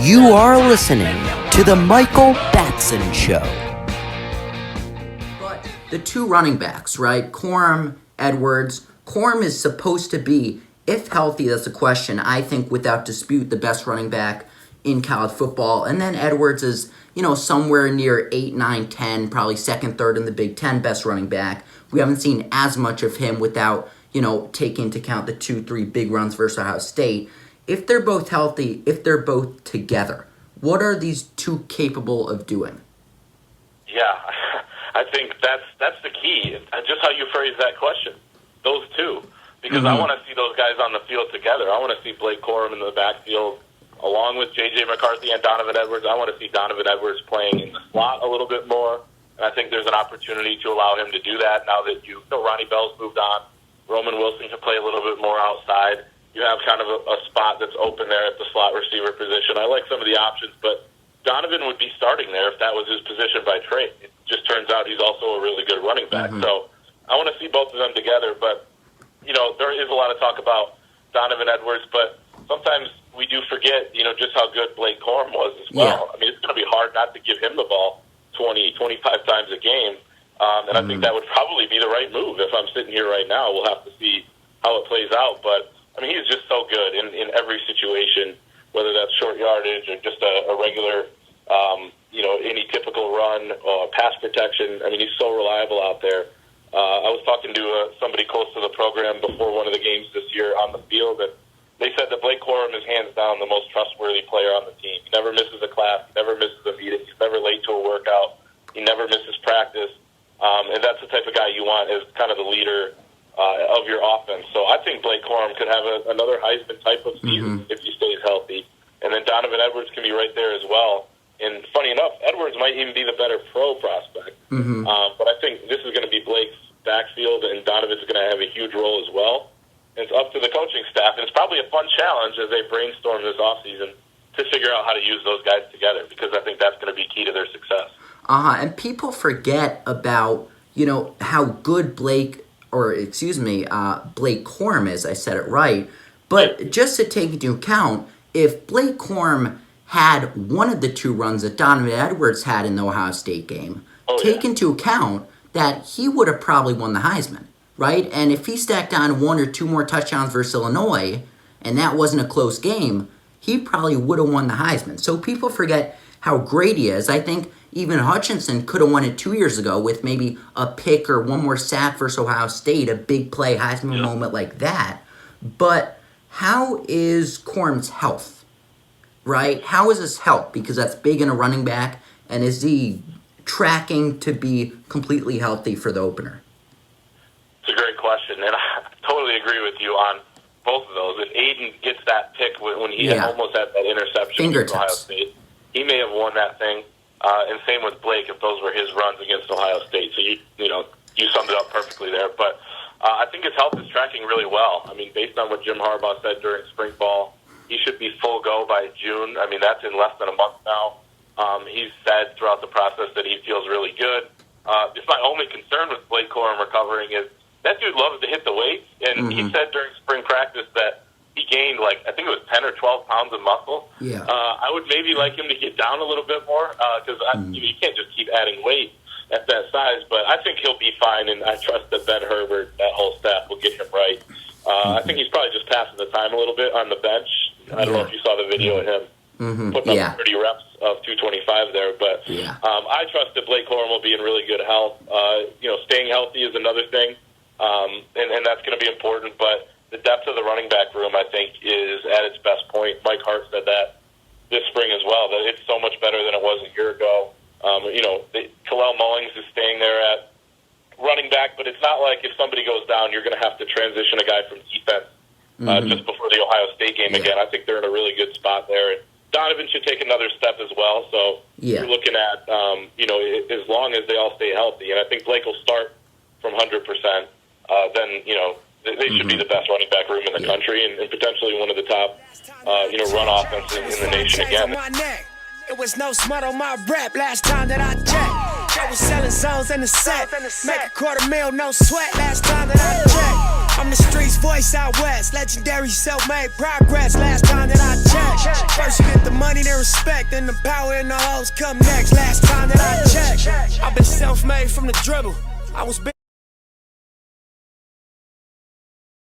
You are listening to The Michael Batson Show. But the two running backs, right? Corum, Edwards. Corum is supposed to be, if healthy, that's a question, I think without dispute, the best running back in college football. And then Edwards is, somewhere near 8, 9, 10, probably second, third in the Big Ten, best running back. We haven't seen as much of him without, taking into account the 2-3 big runs versus Ohio State. If they're both healthy, if they're both together, what are these two capable of doing? Yeah, I think that's the key. Just how you phrase that question, those two. Because I want to see those guys on the field together. I want to see Blake Corum in the backfield along with J.J. McCarthy and Donovan Edwards. I want to see Donovan Edwards playing in the slot a little bit more. And I think there's an opportunity to allow him to do that now that Ronnie Bell's moved on. Roman Wilson can play a little bit more outside. You have kind of a spot that's open there at the slot receiver position. I like some of the options, but Donovan would be starting there if that was his position by trade. It just turns out he's also a really good running back. So I want to see both of them together, but, there is a lot of talk about Donovan Edwards, but sometimes we do forget, just how good Blake Corum was as well. Yeah. I mean, it's going to be hard not to give him the ball 20, 25 times a game, and I think that would probably be the right move. If I'm sitting here right now, we'll have to see how it plays out, but I mean, he's just so good in every situation, whether that's short yardage or just a regular, any typical run or pass protection. I mean, he's so reliable out there. I was talking to somebody close to the program before one of the games this year on the field, and they said that Blake Corum is hands down the most trustworthy player on the team. He never misses a class. He never misses a meeting. He's never late to a workout. He never misses practice. And that's the type of guy you want as kind of the leader of your offense. So I think Blake Corum could have another Heisman type of season if he stays healthy. And then Donovan Edwards can be right there as well. And funny enough, Edwards might even be the better pro prospect. But I think this is going to be Blake's backfield, and Donovan's going to have a huge role as well. And it's up to the coaching staff, and it's probably a fun challenge as they brainstorm this offseason to figure out how to use those guys together, because I think that's going to be key to their success. And people forget about, how good Blake Corum is. I said it right. But just to take into account, if Blake Corum had one of the two runs that Donovan Edwards had in the Ohio State game, take into account that he would have probably won the Heisman, right? And if he stacked on one or two more touchdowns versus Illinois, and that wasn't a close game, he probably would have won the Heisman. So people forget how great he is. I think even Hutchinson could have won it 2 years ago with maybe a pick or one more sack versus Ohio State, a big play Heisman moment like that. But how is Corum's health, right? How is his health? Because that's big in a running back. And is he tracking to be completely healthy for the opener? It's a great question, and I totally agree with you on both of those. If Aiden gets that pick when he almost had that interception against Ohio State, he may have won that thing. And same with Blake if those were his runs against Ohio State. So you summed it up perfectly there. But I think his health is tracking really well. I mean, based on what Jim Harbaugh said during spring ball, he should be full go by June. I mean, that's in less than a month now. He's said throughout the process that he feels really good. Just my only concern with Blake Corum recovering is that dude loves to hit the weights. And he said during spring practice that he gained, I think it was 10 or 12 pounds of muscle. Yeah. I would maybe like him to get down a little bit more because you can't just keep adding weight at that size. But I think he'll be fine, and I trust that Ben Herbert, that whole staff, will get him right. I think he's probably just passing the time a little bit on the bench. I don't know if you saw the video of him putting up 30 reps of 225 there. But I trust that Blake Corum will be in really good health. Staying healthy is another thing, and that's going to be important. But the depth of the running back room, I think, is at its best point. Mike Hart said that this spring as well, that it's so much better than it was a year ago. Khalil Mullings is staying there at running back, but it's not like if somebody goes down, you're going to have to transition a guy from defense just before the Ohio State game again. I think they're in a really good spot there. And Donovan should take another step as well. So you're looking at, as long as they all stay healthy, and I think Blake will start from 100%, then, they should be the best running back room in the country and potentially one of the top, run offenses in the nation again. It was no smut on my rap last time that I checked. They was selling zones in the set. Make $250,000, no sweat last time that I checked. I'm the streets voice out west. Legendary self-made progress last time that I checked. First you get the money. money, then respect, and the power and the hoes come next. Last time that I checked, I've been self-made from the dribble. I was